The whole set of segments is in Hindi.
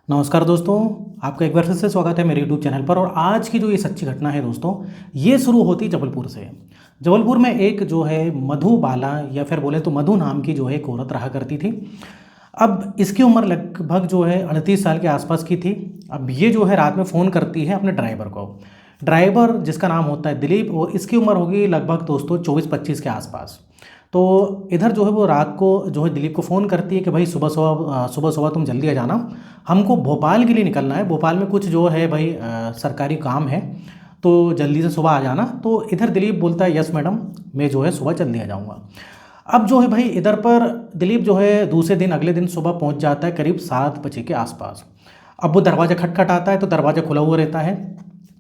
नमस्कार दोस्तों। आपका एक बार फिर से स्वागत है मेरे यूट्यूब चैनल पर। और आज की जो ये सच्ची घटना है दोस्तों, ये शुरू होती है जबलपुर से। जबलपुर में एक जो है मधुबाला या फिर बोले तो मधु नाम की जो है एक औरत रहा करती थी। अब इसकी उम्र लगभग जो है 38 साल के आसपास की थी। अब ये जो है रात में फ़ोन करती है अपने ड्राइवर को। ड्राइवर जिसका नाम होता है दिलीप, और इसकी उम्र होगी लगभग दोस्तों 24-25 के आसपास। तो इधर जो है वो रात को जो है दिलीप को फ़ोन करती है कि भाई सुबह सुबह तुम जल्दी आ जाना, हमको भोपाल के लिए निकलना है। भोपाल में कुछ जो है भाई सरकारी काम है, तो जल्दी से सुबह आ जाना। तो इधर दिलीप बोलता है यस मैडम, मैं जो है सुबह जल्दी आ जाऊँगा। अब जो है भाई इधर पर दिलीप जो है दूसरे दिन अगले दिन सुबह पहुंच जाता है करीब 7 बजे के आसपास। अब वो दरवाज़ा खटखटाता है तो दरवाज़ा खुला हुआ रहता है।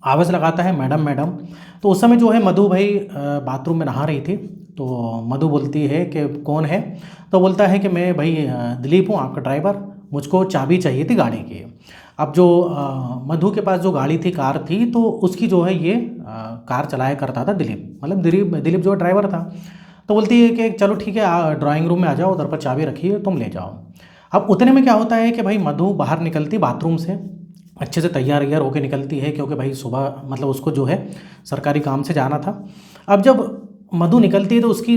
आवाज़ लगाता है मैडम मैडम। तो उस समय जो है मधु भाई बाथरूम में नहा रही थी। तो मधु बोलती है कि कौन है। तो बोलता है कि मैं भाई दिलीप हूँ, आपका ड्राइवर, मुझको चाबी चाहिए थी गाड़ी की। अब जो मधु के पास जो गाड़ी थी, कार थी, तो उसकी जो है ये कार चलाया करता था दिलीप, मतलब दिलीप जो ड्राइवर था। तो बोलती है कि चलो ठीक है, ड्राइंग रूम में आ जाओ, उधर पर चाबी रखी है, तुम ले जाओ। अब उतने में क्या होता है कि भाई मधु बाहर निकलती बाथरूम से, अच्छे से तैयार होकर निकलती है, क्योंकि भाई सुबह मतलब उसको जो है सरकारी काम से जाना था। अब जब मधु निकलती है तो उसकी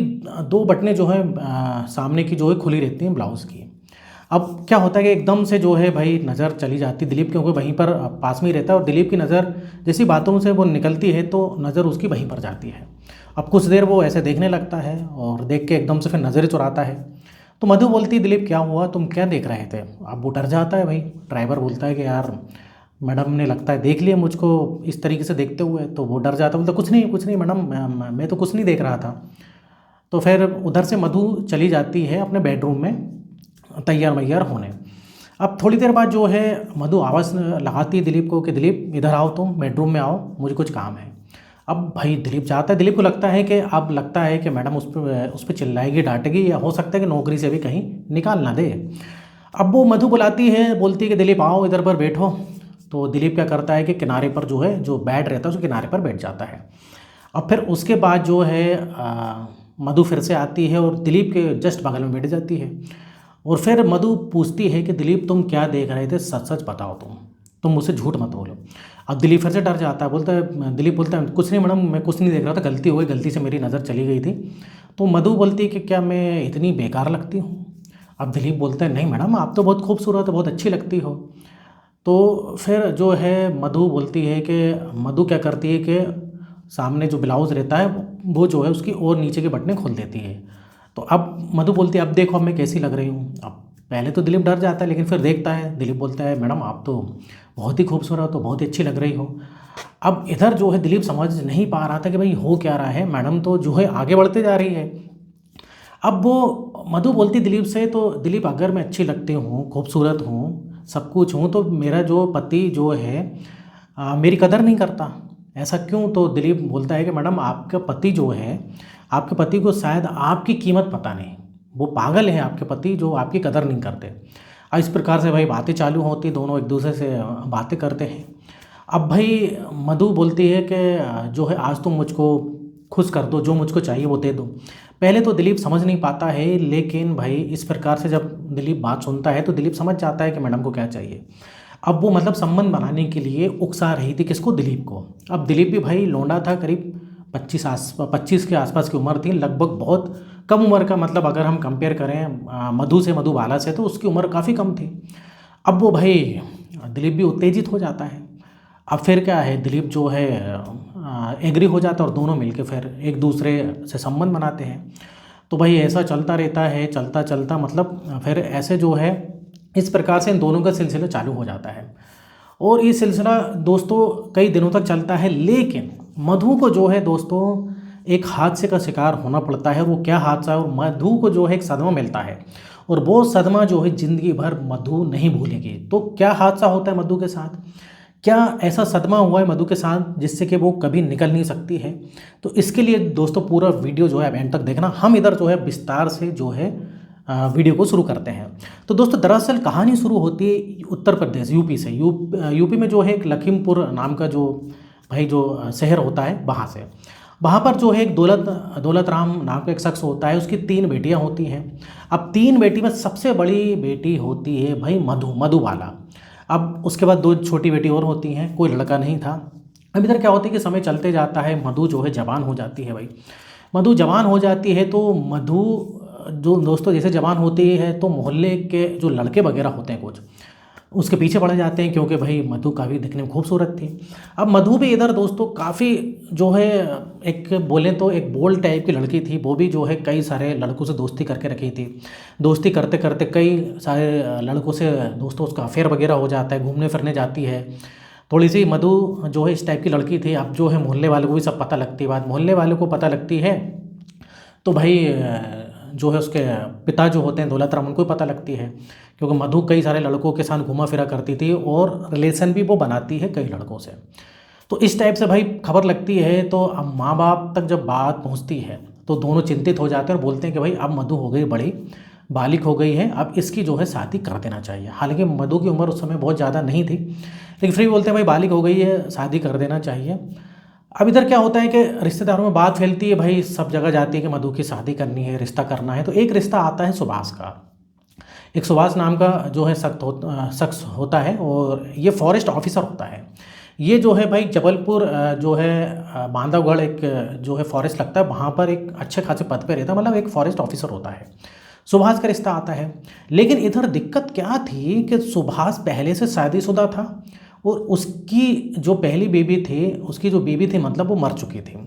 2 बटनें जो है सामने की जो है खुली रहती हैं ब्लाउज़ की। अब क्या होता है कि एकदम से जो है भाई नज़र चली जाती दिलीप, क्योंकि वहीं पर पास में ही रहता है, और दिलीप की नज़र जैसी बाथरूम से वो निकलती है तो नज़र उसकी वहीं पर जाती है। अब कुछ देर वो ऐसे देखने लगता है और देख के एकदम से फिर नज़र चुराता है। तो मधु बोलती है दिलीप क्या हुआ, तुम क्या देख रहे थे। अब वो डर जाता है भाई। ड्राइवर बोलता है कि यार मैडम ने लगता है देख लिया मुझको इस तरीके से देखते हुए। तो वो डर जाता, बोलता कुछ नहीं मैडम, मैं तो कुछ नहीं देख रहा था। तो फिर उधर से मधु चली जाती है अपने बेडरूम में तैयार वैयार होने। अब थोड़ी देर बाद जो है मधु आवाज़ लगाती है दिलीप को कि दिलीप इधर आओ, तुम बेडरूम में आओ, मुझे कुछ काम है। अब भाई दिलीप जाता है। दिलीप को लगता है कि अब लगता है कि मैडम उस पर चिल्लाएगी, डांटेगी, या हो सकता है कि नौकरी से भी कहीं निकाल ना दे। अब वो मधु बुलाती है, बोलती है कि दिलीप आओ इधर पर बैठो। तो दिलीप क्या करता है कि किनारे पर जो है जो बेड रहता है उसके किनारे पर बैठ जाता है। अब फिर उसके बाद जो है मधु फिर से आती है और दिलीप के जस्ट बगल में बैठ जाती है। और फिर मधु पूछती है कि दिलीप तुम क्या देख रहे थे, सच सच बताओ, तुम मुझसे झूठ मत बोलो। अब दिलीप फिर से डर जाता है, दिलीप बोलता है कुछ नहीं मैडम, मैं कुछ नहीं देख रहा था, गलती हो गई, गलती से मेरी नज़र चली गई थी। तो मधु बोलती है कि क्या मैं इतनी बेकार लगती हूँ। अब दिलीप बोलता है नहीं मैडम, आप तो बहुत खूबसूरत हो, बहुत अच्छी लगती हो। तो फिर जो है मधु बोलती है कि मधु क्या करती है कि सामने जो ब्लाउज़ रहता है वो जो है उसकी और नीचे के बटनें खोल देती है। तो अब मधु बोलती है अब देखो अब मैं कैसी लग रही हूँ। अब पहले तो दिलीप डर जाता है, लेकिन फिर देखता है, दिलीप बोलता है मैडम आप तो बहुत ही खूबसूरत हो, बहुत ही अच्छी लग रही हो। अब इधर जो है दिलीप समझ नहीं पा रहा था कि भाई हो क्या रहा है, मैडम तो जो है आगे बढ़ते जा रही है। अब वो मधु बोलती दिलीप से, तो दिलीप अगर मैं अच्छी लगती हूँ, खूबसूरत हूँ, सब कुछ हूँ, तो मेरा जो पति जो है मेरी कदर नहीं करता, ऐसा क्यों। तो दिलीप बोलता है कि मैडम आपका पति जो है, आपके पति को शायद आपकी कीमत पता नहीं, वो पागल है आपके पति जो आपकी कदर नहीं करते। अब इस प्रकार से भाई बातें चालू होती, दोनों एक दूसरे से बातें करते हैं। अब भाई मधु बोलती है कि जो है आज तुम मुझको खुश कर दो, जो मुझको चाहिए वो दे दो। पहले तो दिलीप समझ नहीं पाता है, लेकिन भाई इस प्रकार से जब दिलीप बात सुनता है तो दिलीप समझ जाता है कि मैडम को क्या चाहिए। अब वो मतलब संबंध बनाने के लिए उकसा रही थी किसको, दिलीप को। अब दिलीप भी भाई लौंडा था, करीब 25 के आसपास की उम्र थी, लगभग बहुत कम उम्र का, मतलब अगर हम कंपेयर करें मधु से, मधुबाला से, तो उसकी उम्र काफ़ी कम थी। अब वो भाई दिलीप भी उत्तेजित हो जाता है। अब फिर क्या है, दिलीप जो है एग्री हो जाता है और दोनों मिलके फिर एक दूसरे से संबंध बनाते हैं। तो भाई ऐसा चलता रहता है, चलता चलता मतलब फिर ऐसे जो है इस प्रकार से इन दोनों का सिलसिला चालू हो जाता है। और ये सिलसिला दोस्तों कई दिनों तक चलता है, लेकिन मधु को जो है दोस्तों एक हादसे का शिकार होना पड़ता है। वो क्या हादसा है, और मधु को जो है एक सदमा मिलता है, और वो सदमा जो है ज़िंदगी भर मधु नहीं भूलेगी। तो क्या हादसा होता है मधु के साथ, क्या ऐसा सदमा हुआ है मधु के साथ जिससे कि वो कभी निकल नहीं सकती है। तो इसके लिए दोस्तों पूरा वीडियो जो है एंड तक देखना। हम इधर जो है विस्तार से जो है वीडियो को शुरू करते हैं। तो दोस्तों दरअसल कहानी शुरू होती है उत्तर प्रदेश, यूपी से। यूपी में जो है एक लखीमपुर नाम का जो भाई जो शहर होता है, वहाँ से। वहाँ पर जो है एक दौलत राम नाम का एक शख्स होता है, उसकी 3 बेटियाँ होती हैं। अब 3 बेटी में सबसे बड़ी बेटी होती है भाई मधुबाला। अब उसके बाद 2 छोटी बेटी और होती हैं, कोई लड़का नहीं था। अब इधर क्या होता है कि समय चलते जाता है, मधु जो है जवान हो जाती है भाई। मधु जवान हो जाती है तो मधु जो दोस्तों जैसे जवान होती है तो मोहल्ले के जो लड़के वगैरह होते हैं कुछ उसके पीछे पड़ जाते हैं, क्योंकि भाई मधु काफ़ी दिखने में खूबसूरत थी। अब मधु भी इधर दोस्तों काफ़ी जो है एक बोलें तो एक बोल्ड टाइप की लड़की थी। वो भी जो है कई सारे लड़कों से दोस्ती करके रखी थी। दोस्ती करते करते कई सारे लड़कों से दोस्तों उसका अफेयर वगैरह हो जाता है, घूमने फिरने जाती है। थोड़ी सी मधु जो है इस टाइप की लड़की थी। अब जो है मोहल्ले वालों को भी सब पता लगती है बात, मोहल्ले वालों को पता लगती है तो भाई जो है उसके पिता जो होते हैं दौलत राम, उनको भी पता लगती है, क्योंकि मधु कई सारे लड़कों के साथ घुमा फिरा करती थी और रिलेशन भी वो बनाती है कई लड़कों से। तो इस टाइप से भाई खबर लगती है। तो अब माँ बाप तक जब बात पहुँचती है तो दोनों चिंतित हो जाते हैं और बोलते हैं कि भाई अब मधु हो गई बड़ी, बालिग हो गई है, अब इसकी जो है शादी कर देना चाहिए। हालांकि मधु की उम्र उस समय बहुत ज़्यादा नहीं थी, लेकिन फिर भी बोलते हैं भाई बालिग हो गई है, शादी कर देना चाहिए। अब इधर क्या होता है कि रिश्तेदारों में बात फैलती है, भाई सब जगह जाती है कि मधु की शादी करनी है, रिश्ता करना है। तो एक रिश्ता आता है सुभाष का। एक सुभाष नाम का जो है शख्स होता है और ये फॉरेस्ट ऑफिसर होता है। ये जो है भाई जबलपुर जो है बांधवगढ़ एक जो है फॉरेस्ट लगता है, वहाँ पर एक अच्छे खासे पद पे रहता है, मतलब एक फॉरेस्ट ऑफिसर होता है। सुभाष का रिश्ता आता है। लेकिन इधर दिक्कत क्या थी कि सुभाष पहले से शादीशुदा था और उसकी जो पहली बेबी थी, उसकी जो बेबी थी मतलब वो मर चुकी थी,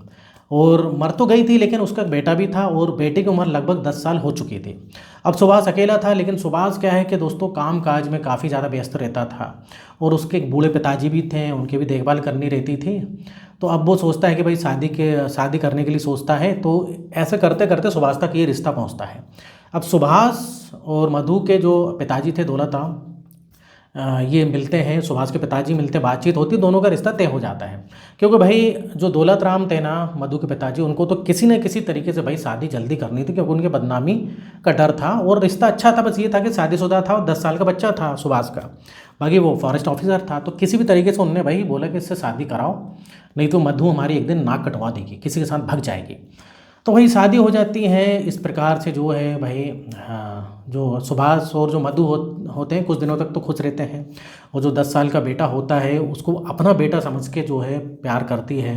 और मर तो गई थी लेकिन उसका बेटा भी था और बेटे की उम्र लगभग 10 साल हो चुकी थी। अब सुभाष अकेला था, लेकिन सुभाष क्या है कि दोस्तों काम काज में काफ़ी ज़्यादा व्यस्त रहता था और उसके एक बूढ़े पिताजी भी थे, उनकी भी देखभाल करनी रहती थी। तो अब वो सोचता है कि भाई शादी करने के लिए सोचता है। तो ऐसे करते करते सुभाष तक ये रिश्ता पहुँचता है। अब सुभाष और मधु के जो पिताजी थे दौलत राम, ये मिलते हैं, सुभाष के पिताजी मिलते हैं, बातचीत होती है, दोनों का रिश्ता तय हो जाता है। क्योंकि भाई जो दौलत राम थे ना, मधु के पिताजी, उनको तो किसी न किसी तरीके से भाई शादी जल्दी करनी थी, क्योंकि उनके बदनामी का डर था और रिश्ता अच्छा था। बस ये था कि शादीशुदा था और 10 साल का बच्चा था सुभाष का, बाकी वो फॉरेस्ट ऑफिसर था। तो किसी भी तरीके से उन्होंने भाई बोला कि इससे शादी कराओ, नहीं तो मधु हमारी एक दिन नाक कटवा देगी, किसी के साथ भाग जाएगी। तो वही शादी हो जाती है। इस प्रकार से जो है भाई जो सुभाष और जो मधु होते हैं कुछ दिनों तक तो खुश रहते हैं, और जो 10 साल का बेटा होता है उसको अपना बेटा समझ के जो है प्यार करती है।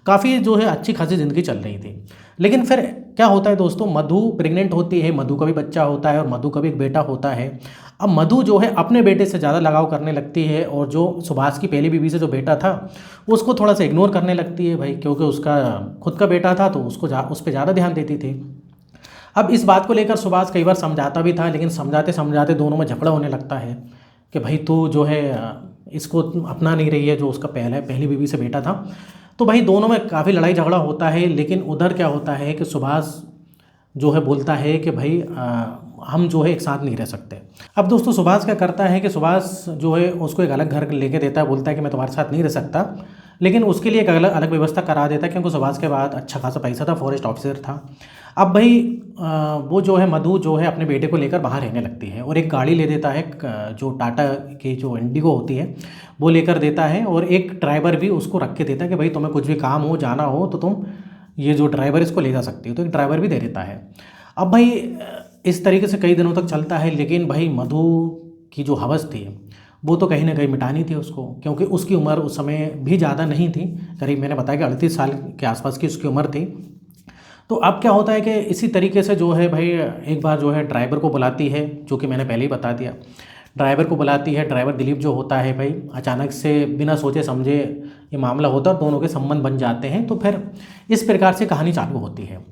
काफ़ी जो है अच्छी खासी ज़िंदगी चल रही थी। लेकिन फिर क्या होता है दोस्तों, मधु प्रेग्नेंट होती है, मधु का भी बच्चा होता है और मधु का भी एक बेटा होता है। अब मधु जो है अपने बेटे से ज़्यादा लगाव करने लगती है और जो सुभाष की पहली बीवी से जो बेटा था उसको थोड़ा सा इग्नोर करने लगती है भाई, क्योंकि उसका खुद का बेटा था तो उसको उस पर ज़्यादा ध्यान देती थी। अब इस बात को लेकर सुभाष कई बार समझाता भी था, लेकिन समझाते समझाते दोनों में झगड़ा होने लगता है कि भाई तू जो है इसको अपना नहीं रही है, जो उसका पहली बीवी से बेटा था। तो भाई दोनों में काफ़ी लड़ाई झगड़ा होता है। लेकिन उधर क्या होता है कि सुभाष जो है बोलता है कि भाई हम जो है एक साथ नहीं रह सकते। अब दोस्तों सुभाष क्या करता है कि सुभाष जो है उसको एक अलग घर लेके देता है, बोलता है कि मैं तुम्हारे साथ नहीं रह सकता, लेकिन उसके लिए एक अलग व्यवस्था करा देता है, क्योंकि सुभाष के बाद अच्छा खासा पैसा था, फॉरेस्ट ऑफिसर था। अब भाई वो जो है मधु जो है अपने बेटे को लेकर बाहर रहने लगती है और एक गाड़ी ले देता है, जो टाटा की जो इंडिगो होती है वो लेकर देता है, और एक ड्राइवर भी उसको रख के देता है कि भाई तुम्हें कुछ भी काम हो जाना हो तो तुम ये जो ड्राइवर इसको ले जा सकती हो। तो एक ड्राइवर भी दे देता है। अब भाई इस तरीके से कई दिनों तक चलता है। लेकिन भाई मधु की जो हवस थी वो तो कहीं ना कहीं मिटानी थी उसको, क्योंकि उसकी उम्र उस समय भी ज़्यादा नहीं थी, करीब मैंने बताया कि 38 साल के आसपास की उसकी उम्र थी। तो अब क्या होता है कि इसी तरीके से जो है भाई एक बार जो है ड्राइवर को बुलाती है, जो कि मैंने पहले ही बता दिया, ड्राइवर को बुलाती है। ड्राइवर दिलीप जो होता है भाई अचानक से बिना सोचे समझे ये मामला होता है, दोनों के संबंध बन जाते हैं। तो फिर इस प्रकार से कहानी चालू होती है।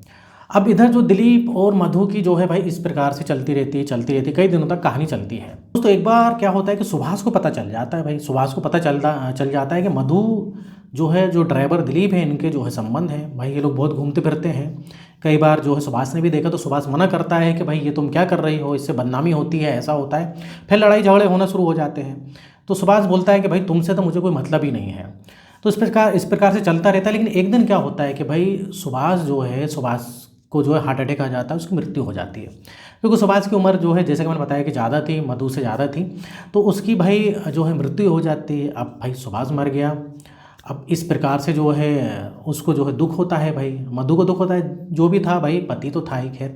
अब इधर जो दिलीप और मधु की जो है भाई इस प्रकार से चलती रहती कई दिनों तक कहानी चलती है। तो एक बार क्या होता है कि सुभाष को पता चल जाता है, भाई सुभाष को पता चल जाता है कि मधु जो है जो ड्राइवर दिलीप है इनके जो है संबंध है। भाई ये लोग बहुत घूमते फिरते हैं। कई बार जो है सुभाष ने भी देखा तो सुभाष मना करता है कि भाई ये तुम क्या कर रही हो, इससे बदनामी होती है, ऐसा होता है। फिर लड़ाई झगड़े होना शुरू हो जाते हैं। तो सुभाष बोलता है कि भाई तुमसे तो मुझे कोई मतलब ही नहीं है। तो इस प्रकार से चलता रहता है। लेकिन एक दिन क्या होता है कि भाई सुभाष को जो है हार्ट अटैक आ जाता है, उसकी मृत्यु हो जाती है। क्योंकि सुभाष की उम्र जो है जैसे कि मैंने बताया कि ज़्यादा थी, मधु से ज़्यादा थी, तो उसकी भाई जो है मृत्यु हो जाती है। अब भाई सुभाष मर गया। अब इस प्रकार से जो है उसको जो है दुख होता है, भाई मधु को दुख होता है। जो भी था भाई पति तो था ही, खैर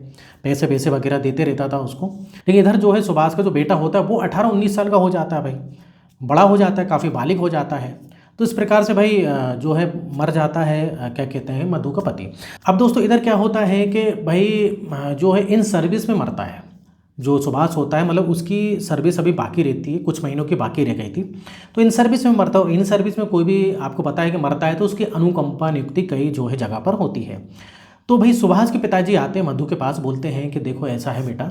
पैसे वगैरह देते रहता था उसको। लेकिन इधर जो है सुभाष का जो बेटा होता है वो 18-19 साल का हो जाता है भाई। बड़ा हो जाता है, काफ़ी बालिग हो जाता है। तो इस प्रकार से भाई जो है मर जाता है क्या कहते हैं मधु का पति। अब दोस्तों इधर क्या होता है कि भाई जो है इन सर्विस में मरता है। जो सुभाष होता है मतलब उसकी सर्विस अभी बाकी रहती है, कुछ महीनों की बाकी रह गई थी, तो इन सर्विस में मरता है। इन सर्विस में कोई भी आपको पता है कि मरता है तो उसकी अनुकंपा नियुक्ति कई जो है जगह पर होती है। तो भाई सुभाष के पिताजी आते हैं मधु के पास, बोलते हैं कि देखो ऐसा है बेटा,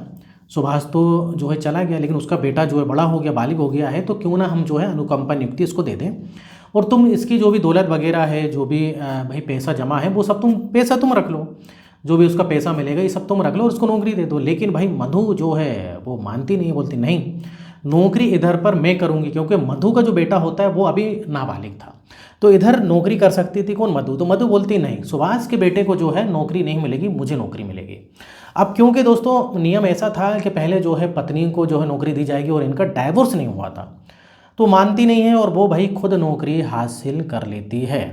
सुभाष तो जो है चला गया, लेकिन उसका बेटा जो है बड़ा हो गया, बालिग हो गया है, तो क्यों ना हम जो है अनुकंपा नियुक्ति इसको दे दें, और तुम इसकी जो भी दौलत वगैरह है, जो भी भाई पैसा जमा है, वो सब तुम रख लो, जो भी उसका पैसा मिलेगा ये सब तुम रख लो और उसको नौकरी दे दो। लेकिन भाई मधु जो है वो मानती नहीं, बोलती नहीं, नौकरी इधर पर मैं करूँगी, क्योंकि मधु का जो बेटा होता है वो अभी नाबालिग था, तो इधर नौकरी कर सकती थी कौन, मधु। तो मधु बोलती नहीं, सुभाष के बेटे को जो है नौकरी नहीं मिलेगी, मुझे नौकरी मिलेगी। अब क्योंकि दोस्तों नियम ऐसा था कि पहले जो है पत्नी को जो है नौकरी दी जाएगी और इनका डाइवोर्स नहीं हुआ था, तो मानती नहीं है और वो भाई खुद नौकरी हासिल कर लेती है।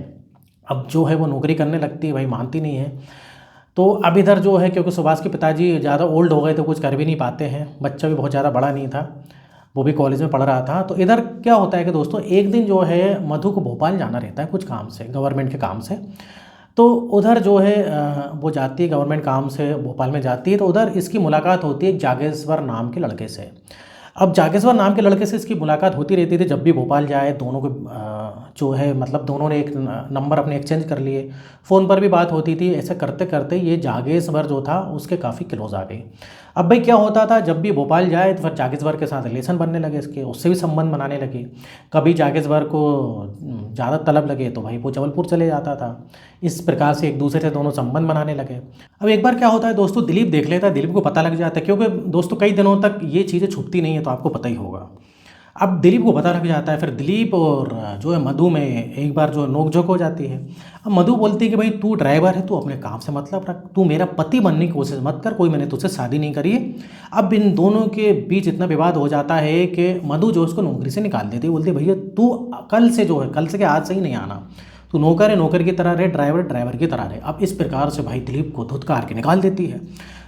अब जो है वो नौकरी करने लगती है, भाई मानती नहीं है। तो अब इधर जो है क्योंकि सुभाष के पिताजी ज़्यादा ओल्ड हो गए तो कुछ कर भी नहीं पाते हैं, बच्चा भी बहुत ज़्यादा बड़ा नहीं था, वो भी कॉलेज में पढ़ रहा था। तो इधर क्या होता है कि दोस्तों एक दिन जो है मधु को भोपाल जाना रहता है कुछ काम से, गवर्नमेंट के काम से। तो उधर जो है वो जाती है गवर्नमेंट काम से, भोपाल में जाती है, तो उधर इसकी मुलाकात होती है जागेश्वर नाम के लड़के से। अब जागेश्वर नाम के लड़के से इसकी मुलाकात होती रहती थी, जब भी भोपाल जाए दोनों को जो है मतलब दोनों ने एक नंबर अपने एक्सचेंज कर लिए, फ़ोन पर भी बात होती थी। ऐसे करते करते ये जागेश्वर जो था उसके काफ़ी क्लोज आ गई। अब भाई क्या होता था, जब भी भोपाल जाए तो फिर जागेश्वर के साथ रिलेशन बनने लगे इसके, उससे भी संबंध बनाने लगे। कभी जागेश्वर को ज़्यादा तलब लगे तो भाई वो जबलपुर चले जाता था। इस प्रकार से एक दूसरे से दोनों संबंध बनाने लगे। अब एक बार क्या होता है दोस्तों, दिलीप देख लेता है, दिलीप को पता लग जाता है, क्योंकि दोस्तों कई दिनों तक ये चीज़ें छुपती नहीं है, तो आपको पता ही होगा। अब दिलीप को पता लग जाता है, फिर दिलीप और जो है मधु में एक बार जो नोकझोंक हो जाती है। अब मधु बोलती है कि भाई तू ड्राइवर है, तू अपने काम से मतलब रख, तू मेरा पति बनने की कोशिश मत कर, कोई मैंने तुझसे शादी नहीं करी है। अब इन दोनों के बीच इतना विवाद हो जाता है कि मधु जो उसको नौकरी से निकाल देती है, बोलती है भैया तू कल से जो है, कल से क्या आज से ही नहीं आना, तू नौकर है नौकर की तरह रहे, ड्राइवर ड्राइवर की तरह रहे। अब इस प्रकार से भाई दिलीप को धुतकार के निकाल देती है।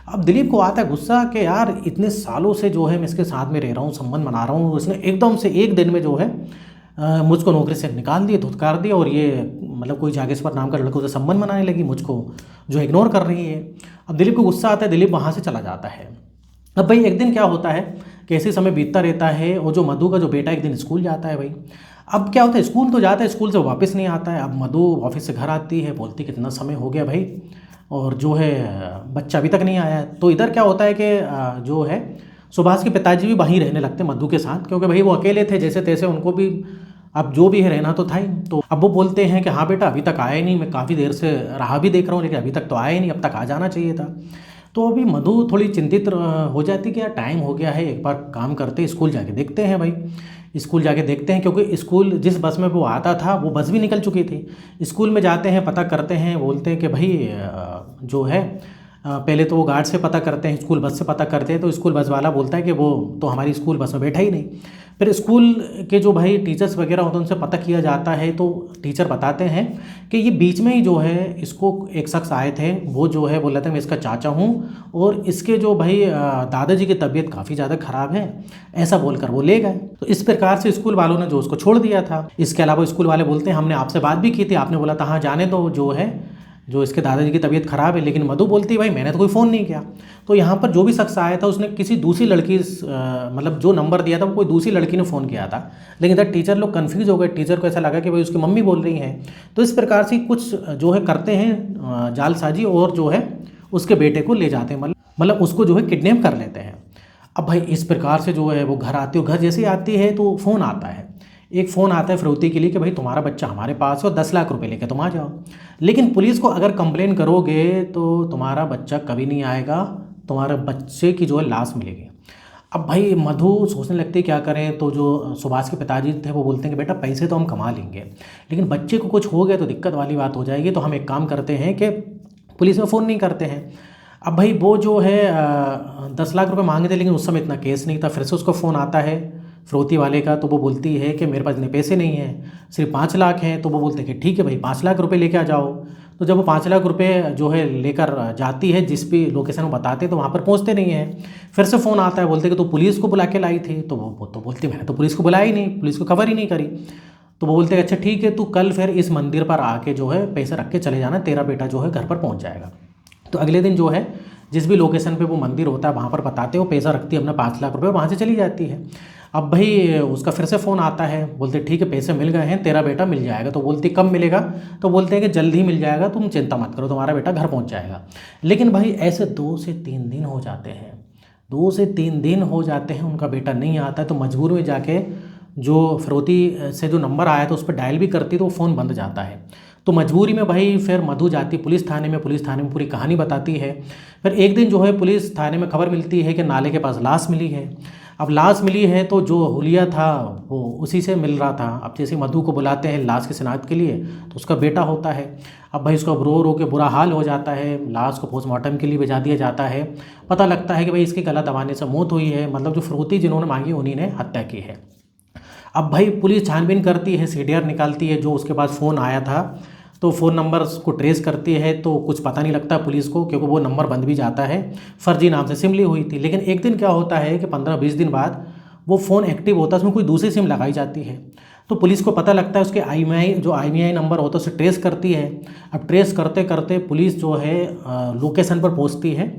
अब दिलीप को आता है गुस्सा कि यार इतने सालों से जो है मैं इसके साथ में रह रहा हूँ, संबंध बना रहा हूँ, उसने एकदम से एक दिन में जो है मुझको नौकरी से निकाल दिया, धुतकार दिया, और ये मतलब कोई जागेश्वर नाम का लड़कों से संबंध बनाने लगी, मुझको जो इग्नोर कर रही है। अब दिलीप को गुस्सा आता है, दिलीप वहाँ से चला जाता है। अब भाई एक दिन क्या होता है कि ऐसे समय बीतता रहता है, और जो मधु का जो बेटा एक दिन स्कूल जाता है भाई। अब क्या होता है, स्कूल तो जाता है, स्कूल से वापस नहीं आता है। अब मधु ऑफिस से घर आती है, बोलती कितना समय हो गया भाई, और जो है बच्चा अभी तक नहीं आया है। तो इधर क्या होता है कि जो है सुभाष के पिताजी भी वहीं रहने लगते हैं मधु के साथ, क्योंकि भाई वो अकेले थे, जैसे तैसे उनको भी अब जो भी है रहना तो था ही। तो अब वो बोलते हैं कि हाँ बेटा अभी तक आया ही नहीं, मैं काफ़ी देर से राह भी देख रहा हूँ लेकिन अभी तक तो आया ही नहीं, अब तक आ जाना चाहिए था। तो अभी मधु थोड़ी चिंतित हो जाती कि यार टाइम हो गया है, एक बार काम करते स्कूल जाके देखते हैं भाई, स्कूल जाके देखते हैं, क्योंकि स्कूल जिस बस में वो आता था वो बस भी निकल चुकी थी। स्कूल में जाते हैं, पता करते हैं, बोलते हैं कि भाई जो है पहले तो वो गार्ड से पता करते हैं, स्कूल बस से पता करते हैं, तो स्कूल बस वाला बोलता है कि वो तो हमारी स्कूल बस में बैठा ही नहीं। फिर स्कूल के जो भाई टीचर्स वगैरह होते हैं उनसे पता किया जाता है, तो टीचर बताते हैं कि ये बीच में ही जो है इसको एक शख्स आए थे, वो जो है बोल रहे थे मैं इसका चाचा हूँ, और इसके जो भाई दादाजी की तबीयत काफ़ी ज़्यादा ख़राब है, ऐसा बोलकर वो ले गए। तो इस प्रकार से स्कूल वालों ने जो उसको छोड़ दिया था। इसके अलावा स्कूल वाले बोलते हैं हमने आपसे बात भी की थी, आपने बोला था हाँ जाने दो, जो है जो इसके दादाजी की तबीयत ख़राब है, लेकिन मधु बोलती भाई मैंने तो कोई फ़ोन नहीं किया। तो यहाँ पर जो भी शख्स आया था उसने किसी दूसरी लड़की मतलब जो नंबर दिया था वो कोई दूसरी लड़की ने फ़ोन किया था, लेकिन इधर टीचर लोग कन्फ्यूज़ हो गए, टीचर को ऐसा लगा कि भाई उसकी मम्मी बोल रही हैं। तो इस प्रकार से कुछ जो है करते हैं जालसाजी, और जो है उसके बेटे को ले जाते हैं, मतलब उसको जो है किडनैप कर लेते हैं। अब भाई इस प्रकार से जो है वो घर आती है, घर जैसे ही आती है तो फ़ोन आता है, एक फ़ोन आता है फिरौती के लिए कि भाई तुम्हारा बच्चा हमारे पास है और 10 लाख रुपए लेके तुम आ जाओ, लेकिन पुलिस को अगर कंप्लेन करोगे तो तुम्हारा बच्चा कभी नहीं आएगा, तुम्हारे बच्चे की जो है लाश मिलेगी। अब भाई मधु सोचने लगती है क्या करें। तो जो सुभाष के पिताजी थे वो बोलते हैं कि बेटा पैसे तो हम कमा लेंगे, लेकिन बच्चे को कुछ हो गया तो दिक्कत वाली बात हो जाएगी, तो हम एक काम करते हैं कि पुलिस में फ़ोन नहीं करते हैं। अब भाई वो जो है 10 लाख रुपए मांगे थे, लेकिन उस समय इतना केस नहीं था। फिर से उसको फ़ोन आता है फिरौती वाले का, तो वो बोलती है कि मेरे पास इतने पैसे नहीं हैं, सिर्फ 5 लाख हैं। तो वो बोलते हैं कि ठीक है भाई 5 लाख रुपए लेके आ जाओ। तो जब वो 5 लाख रुपए जो है लेकर जाती है, जिस भी लोकेशन वो बताते तो वहाँ पर पहुँचते नहीं है। फिर से फ़ोन आता है, बोलते कि तू पुलिस को बुला के लाई थी। तो वो तो बोलती मैंने तो पुलिस को बुलाई ही नहीं, पुलिस को खबर ही नहीं करी। तो वो बोलते अच्छा ठीक है, तू कल फिर इस मंदिर पर आके जो है पैसे रख के चले जाना, तेरा बेटा जो है घर पर पहुँच जाएगा। तो अगले दिन जो है जिस भी लोकेशन पे वो मंदिर होता है वहाँ पर बताते, वो पैसा रखती है अपना 5 लाख रुपए, वहाँ से चली जाती है। अब भाई उसका फिर से फ़ोन आता है, बोलते ठीक है पैसे मिल गए हैं, तेरा बेटा मिल जाएगा। तो बोलती कब मिलेगा? तो बोलते हैं कि जल्द ही मिल जाएगा, तुम चिंता मत करो, तुम्हारा बेटा घर पहुँच जाएगा। लेकिन भाई ऐसे 2 से 3 दिन हो जाते हैं, 2 से 3 दिन हो जाते हैं, उनका बेटा नहीं आता है। तो मजबूर में जाके जो फिरौती से जो नंबर आया था उस पर डायल भी करती तो वो फ़ोन बंद जाता है। तो मजबूरी में भाई फिर मधु जाती पुलिस थाने में, पुलिस थाने में पूरी कहानी बताती है। फिर एक दिन जो है पुलिस थाने में खबर मिलती है कि नाले के पास लाश मिली है। अब लाश मिली है तो जो हुलिया था वो उसी से मिल रहा था। अब जैसे मधु को बुलाते हैं लाश की शिनाख्त के लिए तो उसका बेटा होता है। अब भाई उसका रो रो के बुरा हाल हो जाता है, लाश को पोस्टमार्टम के लिए भेजा दिया जाता है। पता लगता है कि भाई इसकी गला दबाने से मौत हुई है, मतलब जो फिरौती जिन्होंने मांगी उन्हीं ने हत्या की है। अब भाई पुलिस छानबीन करती है, सीडीआर निकालती है, जो उसके पास फ़ोन आया था तो फ़ोन नंबर को ट्रेस करती है तो कुछ पता नहीं लगता पुलिस को, क्योंकि वो नंबर बंद भी जाता है, फर्जी नाम से सिम ली हुई थी। लेकिन एक दिन क्या होता है कि 15-20 दिन बाद वो फ़ोन एक्टिव होता है, उसमें कोई दूसरी सिम लगाई जाती है। तो पुलिस को पता लगता है, उसके IMEI नंबर होता है उसे ट्रेस करती है। अब ट्रेस करते करते पुलिस जो है लोकेशन पर पहुँचती है,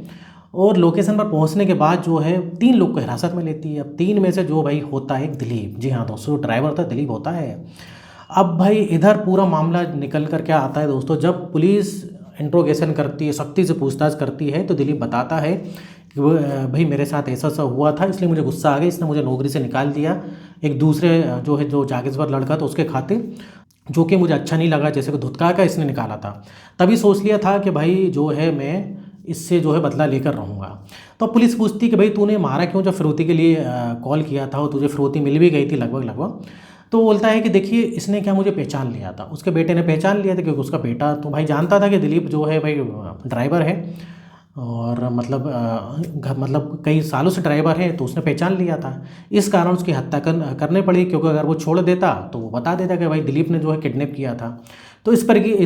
और लोकेशन पर पहुंचने के बाद जो है 3 लोग को हिरासत में लेती है। अब 3 में से जो भाई होता है एक दिलीप, जी हाँ दोस्तों, ड्राइवर था दिलीप होता है। अब भाई इधर पूरा मामला निकल कर क्या आता है दोस्तों, जब पुलिस इंट्रोगेशन करती है, सख्ती से पूछताछ करती है, तो दिलीप बताता है कि वो भाई मेरे साथ ऐसा सा हुआ था, इसलिए मुझे गुस्सा आ गया, इसने मुझे नौकरी से निकाल दिया एक दूसरे जो है जो जागीरदार लड़का था उसके खातिर, जो कि मुझे अच्छा नहीं लगा, जैसे कि धुतका का इसने निकाला था। तभी सोच लिया था कि भाई जो है मैं इससे जो है बदला लेकर रहूँगा। तो पुलिस पूछती कि भाई तूने मारा क्यों, जब फिरौती के लिए कॉल किया था और तुझे फिरौती मिल भी गई थी लगभग। तो बोलता है कि देखिए इसने क्या मुझे पहचान लिया था, उसके बेटे ने पहचान लिया था, क्योंकि उसका बेटा तो भाई जानता था कि दिलीप जो है भाई ड्राइवर है, और मतलब कई सालों से ड्राइवर है, तो उसने पहचान लिया था। इस कारण उसकी हत्या करने पड़ी, क्योंकि अगर वो छोड़ देता तो वो बता देता कि भाई दिलीप ने जो है किडनैप किया था। तो इस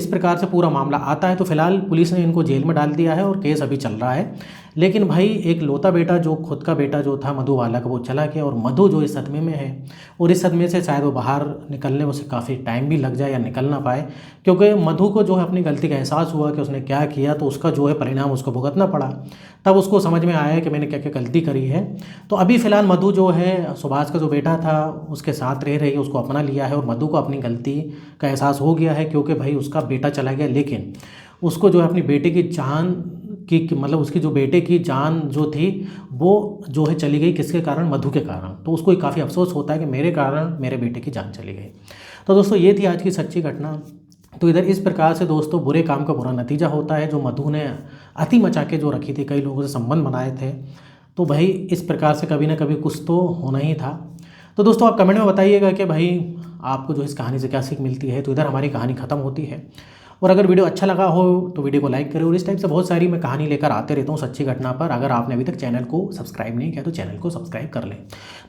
प्रकार से पूरा मामला आता है। तो फिलहाल पुलिस ने इनको जेल में डाल दिया है और केस अभी चल रहा है। लेकिन भाई एक लौता बेटा, जो खुद का बेटा जो था मधु वाला का, वो चला गया, और मधु जो इस सदमे में है, और इस सदमे से शायद वो बाहर निकलने में उसे काफ़ी टाइम भी लग जाए या निकल ना पाए, क्योंकि मधु को जो है अपनी गलती का एहसास हुआ कि उसने क्या किया, तो उसका जो है परिणाम उसको भुगतना पड़ा। तब उसको समझ में आया कि मैंने क्या क्या गलती करी है। तो अभी फ़िलहाल मधु जो है सुभाष का जो बेटा था उसके साथ रह रही है, उसको अपना लिया है, और मधु को अपनी गलती का एहसास हो गया है, क्योंकि भाई उसका बेटा चला गया, लेकिन उसको जो है अपनी बेटे की जान की मतलब उसकी जो बेटे की जान जो थी वो जो है चली गई, किसके कारण? मधु के कारण। तो उसको काफ़ी अफसोस होता है कि मेरे कारण मेरे बेटे की जान चली गई। तो दोस्तों ये थी आज की सच्ची घटना। तो इधर इस प्रकार से दोस्तों बुरे काम का बुरा नतीजा होता है। जो मधु ने अति मचा के जो रखी थी, कई लोगों से संबंध बनाए थे, तो भाई इस प्रकार से कभी ना कभी कुछ तो होना ही था। तो दोस्तों आप कमेंट में बताइएगा कि भाई आपको जो इस कहानी से क्या सीख मिलती है। तो इधर हमारी कहानी ख़त्म होती है, और अगर वीडियो अच्छा लगा हो तो वीडियो को लाइक करें, और इस टाइप से बहुत सारी मैं कहानी लेकर आते रहता हूँ सच्ची घटना पर। अगर आपने अभी तक चैनल को सब्सक्राइब नहीं किया तो चैनल को सब्सक्राइब कर लें।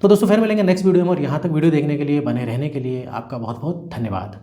तो दोस्तों फिर मिलेंगे नेक्स्ट वीडियो में, और यहाँ तक वीडियो देखने के लिए, बने रहने के लिए आपका बहुत बहुत धन्यवाद।